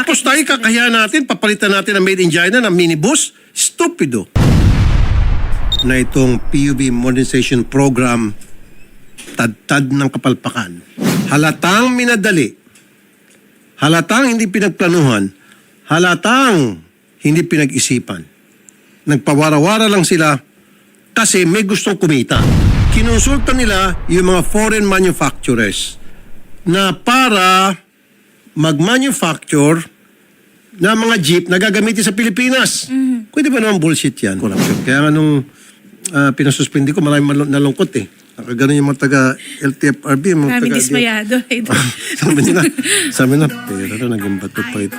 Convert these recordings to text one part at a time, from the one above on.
Tapos tayo kakahiya natin, papalitan natin ang made in China ng minibus. Stupido. Na itong PUV modernization program, tad-tad ng kapalpakan. Halatang minadali. Halatang hindi pinagplanuhan. Halatang hindi pinag-isipan. Nagpawara-wara lang sila kasi may gustong kumita. Kinonsulta nila yung mga foreign manufacturers na para mag-manufacture na mga jeep na gagamitin sa Pilipinas. Pwede ba naman bullshit yan? Corruption. Kaya nga nung pinasuspindi ko, maraming nalungkot eh. Nakaganon yung mga taga-LTFRB. Maraming dismayado. Sabi na, pero naging bato pa ito.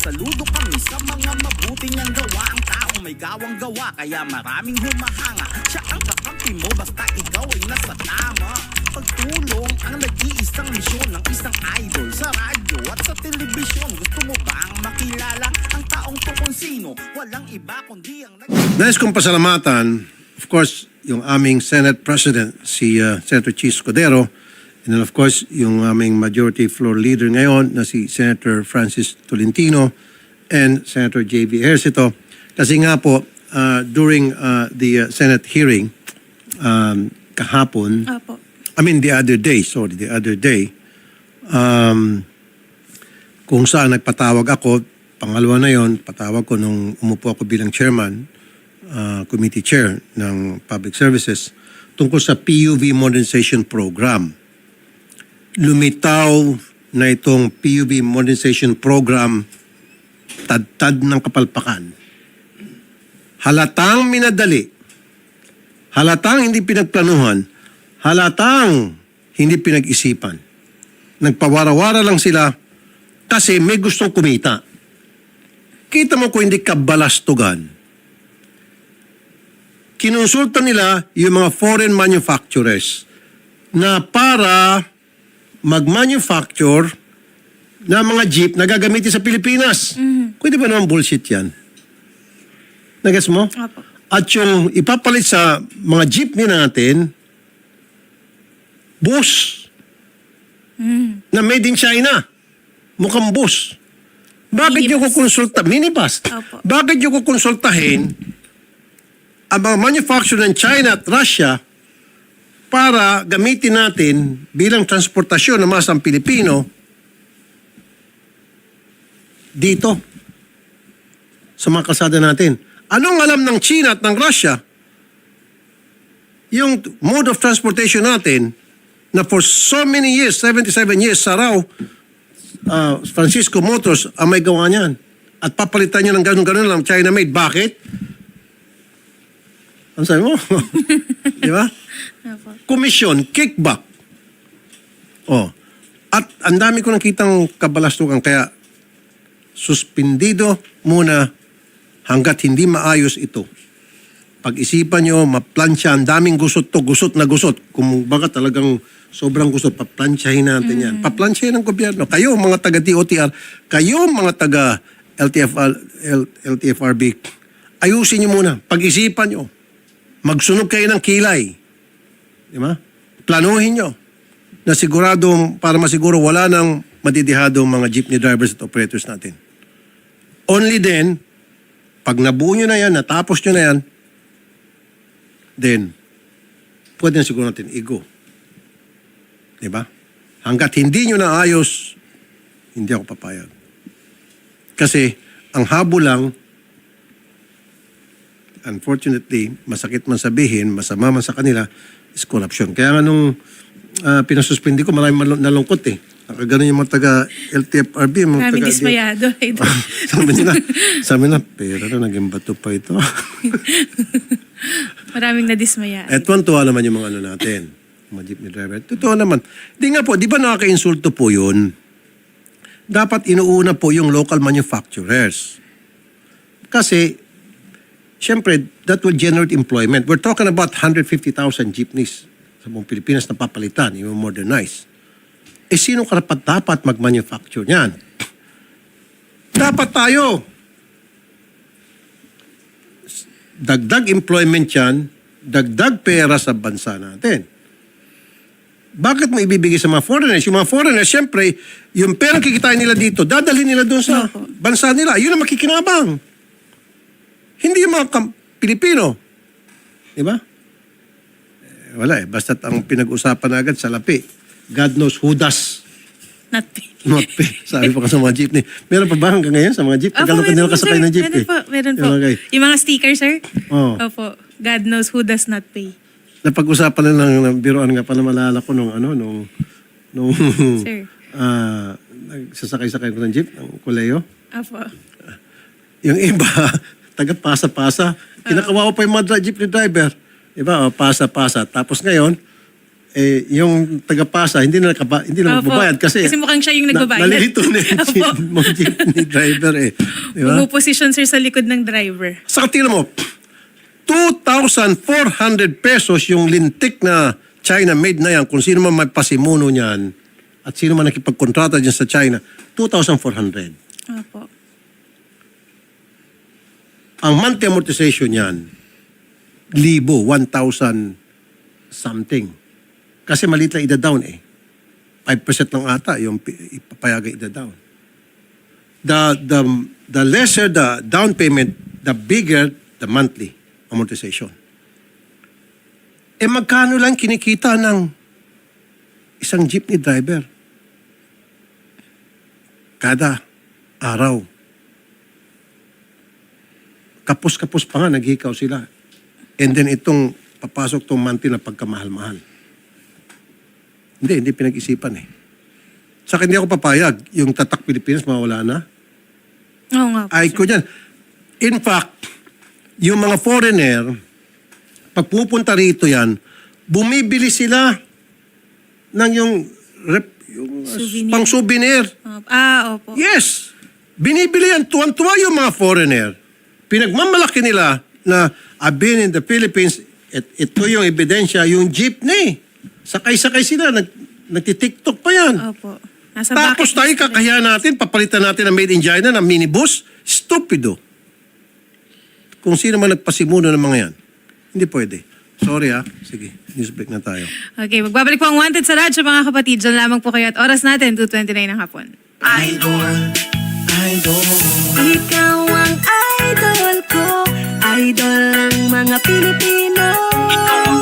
Saludo kami sa mga mabuti niyang gawa. Ang taong may gawang gawa, kaya maraming humahanga. Siya ang kakampi mo, basta ikaw ay nasa tama. Pagtulong ang nag-iisang misyon ng isang idol sa radyo at sa telebisyon. Gusto mo bang makilala ang taong to kung sino? Walang iba kundi ang Nais kong pasalamatan, of course, yung aming Senate President, si Senator Chis Escudero, and then of course, yung aming Majority Floor Leader ngayon na si Senator Francis Tolentino and Senator J.V. Ejercito. Kasi nga po, during the Senate hearing kahapon, the other day, kung saan nagpatawag ako, pangalawa na yon, patawag ko nung umupo ako bilang chairman, committee chair ng Public Services, tungkol sa PUV Modernization Program. Lumitaw na itong PUV Modernization Program, tad-tad ng kapalpakan. Halatang minadali. Halatang hindi pinagplanuhan. Halatang hindi pinag-isipan. Nagpawara-wara lang sila kasi may gustong kumita. Kita mo kung hindi kabalastugan. Kinonsulta nila yung mga foreign manufacturers na para mag-manufacture na mga jeep na gagamitin sa Pilipinas. Pwede ba naman bullshit yan? Nagas mo? Opo. At yung ipapalit sa mga jeepney natin, bus. Na made in China. Mukhang bus. Bakit nyo kukonsulta? Minibus. Opo. Bakit nyo kukonsultahin ang mga manufacturer ng China at Russia para gamitin natin bilang transportasyon ng masang Pilipino dito sa mga kalsada natin? Anong alam ng China at ng Russia? Yung mode of transportation natin na for so many years, 77 years, sa raw, Francisco Motors ang may gawa niyan. At papalitan niyo ng ganun-ganun lang, China-made. Bakit? Ano sabi mo? Di ba? Komisyon, kickback. Oh. At ang dami ko nakitang kabalastugan, kaya suspindido muna hanggat hindi maayos ito. Pag-isipan nyo, maplansya, ang daming gusot to, gusot na gusot. Kung baka talagang sobrang gusot, paplansyahin natin yan. Paplansyahin ng gobyerno. Kayo, mga taga-DOTR, kayo, mga taga-LTFRB, ayusin nyo muna. Pag-isipan nyo. Magsunog kayo ng kilay. Di ba? Planuhin nyo na siguradong, para masiguro wala nang madidihadong mga jeepney drivers at operators natin. Only then, pag nabuo nyo na yan, natapos nyo na yan, then, pwede na siguro natin i-go. Di ba? Hanggat hindi nyo naayos, hindi ako papayag. Kasi, ang habol lang, unfortunately, masakit man sabihin, masama man sa kanila, is corruption. Kaya nga nung pinasuspindi ko, maraming nalungkot eh. Nakaganon yung mga taga-LTFRB. Maraming dismayado. sabi na, pero naging bato pa ito. Maraming nadismaya. At tuwa naman yung mga ano natin, mga jeepney driver. Totoo naman. Di nga po, di ba nakaka-insulto po yun dapat inuuna po yung local manufacturers. Kasi, syempre, that will generate employment. We're talking about 150,000 jeepneys sa buong Pilipinas na papalitan, yung modernize. Eh, sino karapat-dapat mag-manufacture niyan? Dapat tayo. Dagdag employment yan, dagdag pera sa bansa natin. Bakit mo ibibigay sa mga foreigners? Yung mga foreigners, syempre, yung perang kikitain nila dito, dadalhin nila doon sa bansa nila. Yun ang makikinabang. Hindi yung mga Pilipino. Di ba? Wala eh. Basta't ang pinag-usapan agad sa lapi. God knows who does Not pay. not pay. Sabi pa ka sa mga jeepney. Meron pa ba hanggang ngayon sa mga jeep? Tagal ka nila kasakay ng jeep eh. Meron po. Okay. Yung mga sticker, sir? Oo. Opo. God knows who does not pay. Napag-usapan na ng biroan nga pala malala ko nung Sir. nagsasakay-sakay ko ng jeep, ng kuleo. Opo. Yung iba, taga-pasa-pasa. Kinakawawa pa yung mga jeepney driver. Diba? O, pasa-pasa. Tapos ngayon, yung taga-pasa, hindi na magbabayad kasi mukhang siya yung nagbabayad. Nalilito na yung jeepney driver eh. Diba? Bumuposisyon, sir, sa likod ng driver. Saka tingnan mo, 2,400 pesos yung lintik na China-made na yan. Kung sino man may pasimuno niyan at sino man nakipagkontrata dyan sa China, 2,400. Opo. Ang monthly amortization niyan, 1,000 something. Kasi maliit lang ida-down eh. 5% lang ata yung ipapayaga ida-down. The lesser the down payment, the bigger the monthly amortization. Eh magkano lang kinikita ng isang jeepney driver? Kada araw. Kapos-kapos pa nga, naghikaw sila. And then itong papasok tong monthly na pagkamahal-mahal. Hindi pinag-isipan eh. Saka hindi ako papayag. Yung Tatak Pilipinas mawala na. Oo nga po, Ay sir. ko dyan. In fact, yung mga foreigner, pag pupunta rito yan, bumibili sila ng yung Souvenir. pang-souvenir. Opo. Yes! Binibili yan. Tuwan-tuwa yung mga foreigner. Pinagmamalaki nila na I've been in the Philippines, ito yung ebidensya, yung jeepney. Sakay-sakay sila, nagtitiktok pa yan. Opo. Nasa Tapos bucket tayo list nila. kakayahan natin, papalitan natin ng made in China, ng minibus. Stupido. Kung sino man nagpasimuno ng mga yan. Hindi pwede. Sorry ha. Sige, news break na tayo. Okay, magbabalik po ang Wanted sa radyo, mga kapatid. Diyan lamang po kayo at oras natin, 2:29 ng hapon. Idol, idol. Ikaw ang idol ko, idol ng mga Pilipino. Ikaw ang